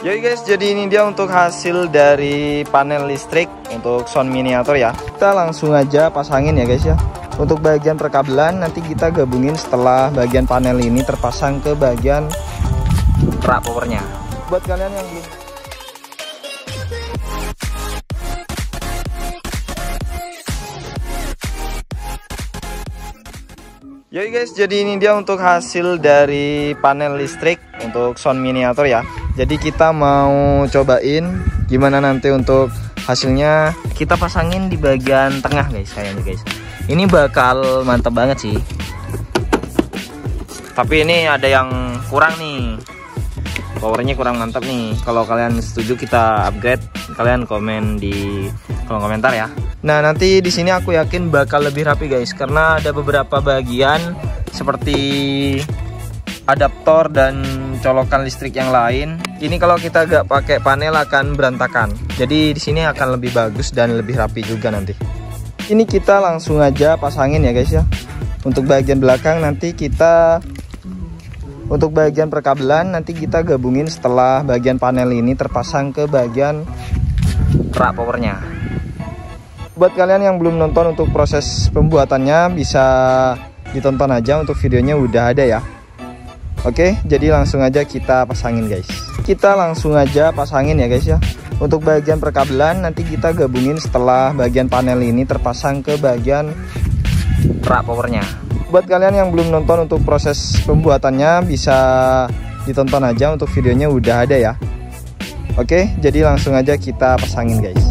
Yoi guys, jadi ini dia untuk hasil dari panel listrik untuk sound miniatur ya. Kita langsung aja pasangin ya guys ya. Untuk bagian perkabelan nanti kita gabungin setelah bagian panel ini terpasang ke bagian rak powernya. Buat kalian yang belum Yoi guys, jadi ini dia untuk hasil dari panel listrik untuk sound miniatur ya. Jadi kita mau cobain gimana nanti untuk hasilnya. Kita pasangin di bagian tengah guys, kayaknya guys. Ini bakal mantap banget sih. Tapi ini ada yang kurang nih. Powernya kurang mantap nih. Kalau kalian setuju kita upgrade, kalian komen di kolom komentar ya. Nah, nanti di sini aku yakin bakal lebih rapi guys, karena ada beberapa bagian seperti adaptor dan colokan listrik yang lain. Ini kalau kita gak pakai panel akan berantakan. Jadi di sini akan lebih bagus dan lebih rapi juga nanti. Ini kita langsung aja pasangin ya guys ya. Untuk bagian belakang nanti kita untuk bagian perkabelan nanti kita gabungin setelah bagian panel ini terpasang ke bagian rak powernya. Buat kalian yang belum nonton untuk proses pembuatannya bisa ditonton aja, untuk videonya udah ada ya. Oke, jadi langsung aja kita pasangin guys. Kita langsung aja pasangin ya guys ya. Untuk bagian perkabelan nanti kita gabungin setelah bagian panel ini terpasang ke bagian rak powernya. Buat kalian yang belum nonton untuk proses pembuatannya bisa ditonton aja, untuk videonya udah ada ya. Oke, jadi langsung aja kita pasangin guys.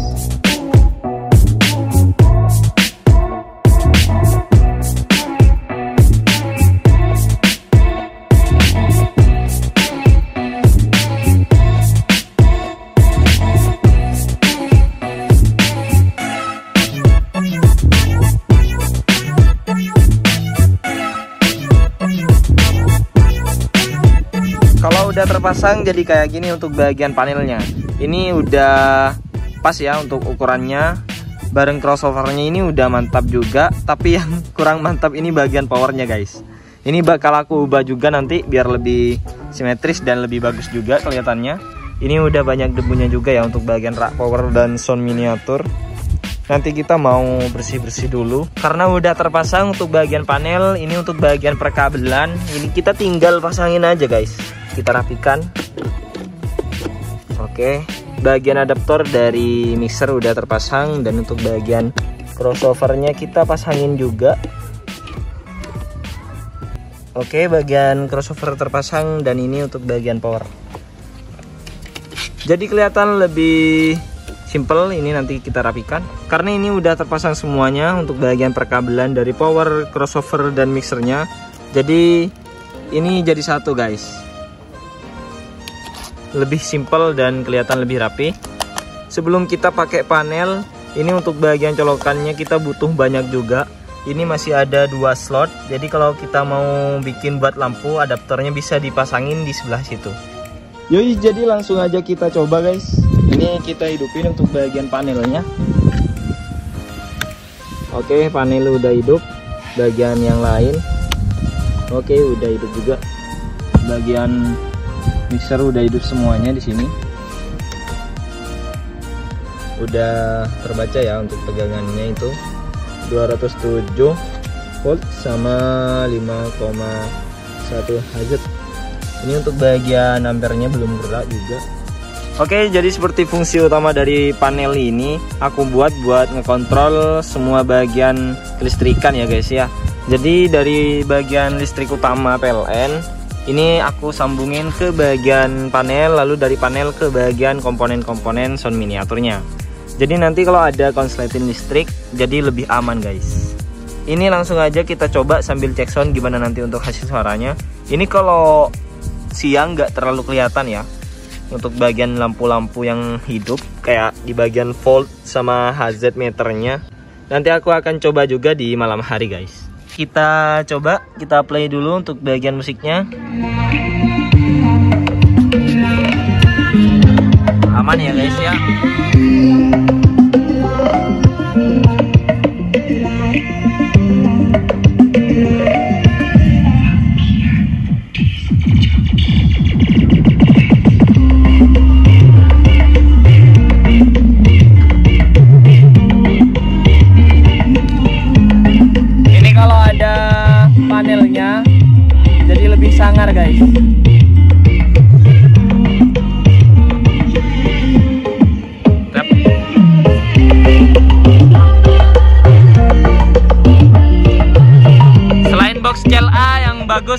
Kalau udah terpasang jadi kayak gini untuk bagian panelnya. Ini udah pas ya untuk ukurannya. Bareng crossovernya ini udah mantap juga. Tapi yang kurang mantap ini bagian powernya guys. Ini bakal aku ubah juga nanti biar lebih simetris dan lebih bagus juga kelihatannya. Ini udah banyak debunya juga ya untuk bagian rak power dan sound miniatur. Nanti kita mau bersih-bersih dulu karena udah terpasang untuk bagian panel. Ini untuk bagian perkabelan. Ini kita tinggal pasangin aja guys. Kita rapikan. Oke, bagian adaptor dari mixer udah terpasang, dan untuk bagian crossovernya kita pasangin juga. Oke, bagian crossover terpasang, dan ini untuk bagian power. Jadi kelihatan lebih simple. Ini nanti kita rapikan karena ini udah terpasang semuanya untuk bagian perkabelan dari power, crossover, dan mixernya. Jadi ini jadi satu guys. Lebih simple dan kelihatan lebih rapi. Sebelum kita pakai panel, ini untuk bagian colokannya kita butuh banyak juga. Ini masih ada 2 slot. Jadi kalau kita mau bikin buat lampu, adaptornya bisa dipasangin di sebelah situ. Yoi, jadi langsung aja kita coba guys. Ini kita hidupin untuk bagian panelnya. Oke, panel udah hidup. Bagian yang lain oke, udah hidup juga. Bagian mixer udah hidup semuanya di sini. Udah terbaca ya untuk tegangannya itu 207 volt sama 5,1 Hz. Ini untuk bagian ampernya belum gerak juga. Oke, jadi seperti fungsi utama dari panel ini aku buat ngekontrol semua bagian kelistrikan ya guys ya. Jadi dari bagian listrik utama PLN ini aku sambungin ke bagian panel, lalu dari panel ke bagian komponen-komponen sound miniaturnya. Jadi nanti kalau ada konsleting listrik jadi lebih aman guys. Ini langsung aja kita coba sambil cek sound gimana nanti untuk hasil suaranya. Ini kalau siang nggak terlalu kelihatan ya untuk bagian lampu-lampu yang hidup kayak di bagian volt sama HZ meternya. Nanti aku akan coba juga di malam hari guys. Kita coba, kita play dulu untuk bagian musiknya. Aman ya guys ya.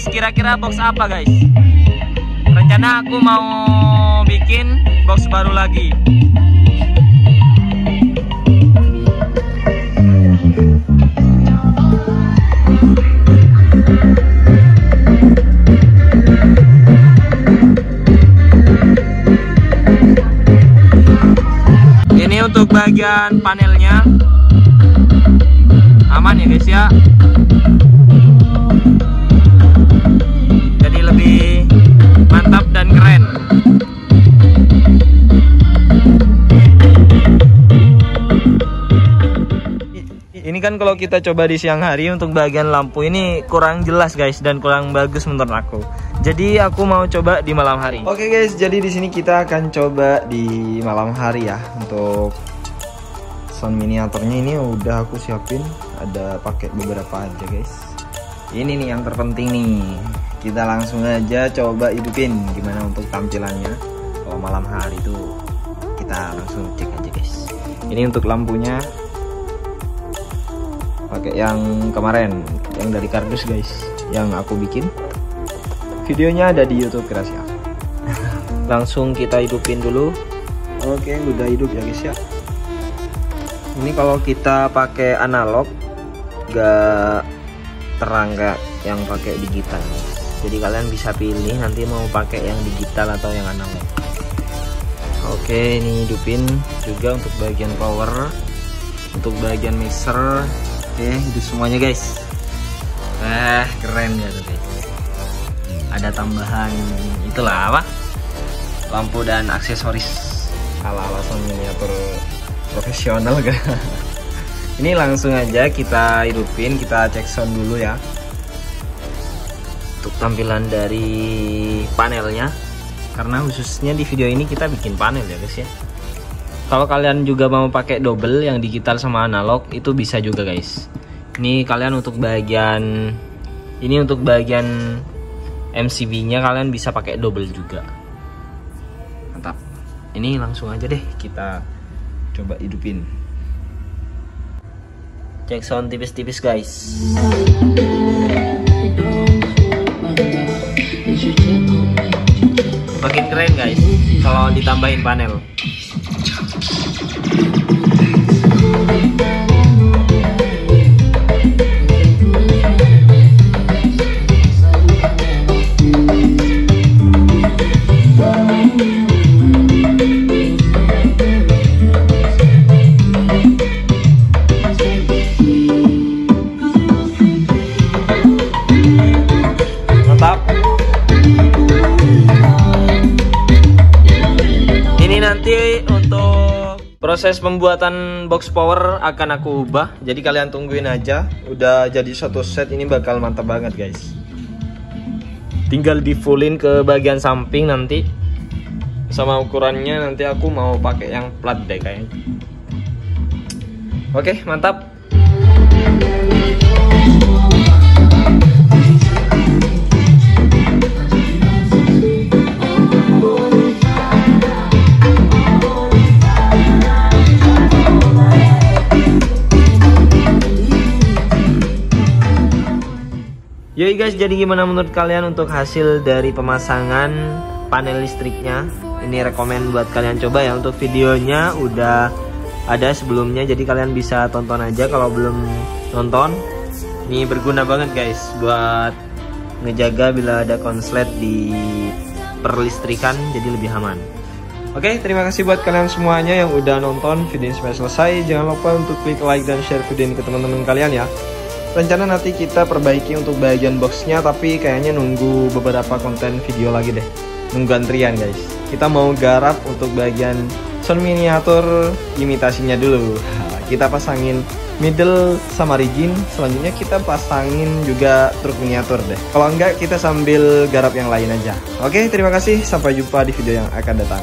box, kira-kira box apa guys? Rencana aku mau bikin box baru lagi. Ini untuk bagian panelnya aman ya guys ya. Jadi lebih mantap dan keren. Ini kan kalau kita coba di siang hari, untuk bagian lampu ini kurang jelas guys dan kurang bagus menurut aku. Jadi aku mau coba di malam hari. Oke guys, jadi di sini kita akan coba di malam hari ya. Untuk sound miniaturnya ini udah aku siapin, ada pakai beberapa aja guys. Ini nih yang terpenting nih. Kita langsung aja coba hidupin gimana untuk tampilannya. Kalau malam hari itu kita langsung cek aja guys. Ini untuk lampunya pakai yang kemarin, yang dari kardus guys, yang aku bikin. Videonya ada di YouTube Kreasi aku. Langsung kita hidupin dulu. Oke, udah hidup ya guys ya. Ini kalau kita pakai analog gak terang kayak yang pakai digital. Jadi kalian bisa pilih nanti mau pakai yang digital atau yang analog. Oke, ini hidupin juga untuk bagian power, untuk bagian mixer. Oke, hidup semuanya guys. Keren ya tuh guys. Ada tambahan itulah apa? Lampu dan aksesoris ala-ala sound miniatur profesional kan. Ini langsung aja kita hidupin, kita cek sound dulu ya. Untuk tampilan dari panelnya, karena khususnya di video ini kita bikin panel ya guys ya. Kalau kalian juga mau pakai double yang digital sama analog itu bisa juga guys. Ini kalian untuk bagian MCB-nya kalian bisa pakai double juga. Mantap. Ini langsung aja deh kita coba hidupin. Cek sound tipis-tipis guys. Makin keren guys kalau ditambahin panel. Nanti untuk proses pembuatan box power akan aku ubah, jadi kalian tungguin aja. Udah jadi satu set, ini bakal mantap banget guys. Tinggal di fullin ke bagian samping nanti, sama ukurannya nanti aku mau pakai yang plat deh kayaknya. Oke, mantap. Yoi guys, jadi gimana menurut kalian untuk hasil dari pemasangan panel listriknya? Ini rekomen buat kalian coba ya. Untuk videonya udah ada sebelumnya, jadi kalian bisa tonton aja kalau belum nonton. Ini berguna banget guys buat ngejaga bila ada konslet di perlistrikan, jadi lebih aman. Oke, terima kasih buat kalian semuanya yang udah nonton video ini sampai selesai. Jangan lupa untuk klik like dan share video ini ke teman-teman kalian ya. Rencana nanti kita perbaiki untuk bagian boxnya, tapi kayaknya nunggu beberapa konten video lagi deh. Nunggu antrian guys. Kita mau garap untuk bagian sound miniatur imitasinya dulu. Kita pasangin middle sama rigin. Selanjutnya kita pasangin juga truk miniatur deh. Kalau enggak kita sambil garap yang lain aja. Oke, terima kasih. Sampai jumpa di video yang akan datang.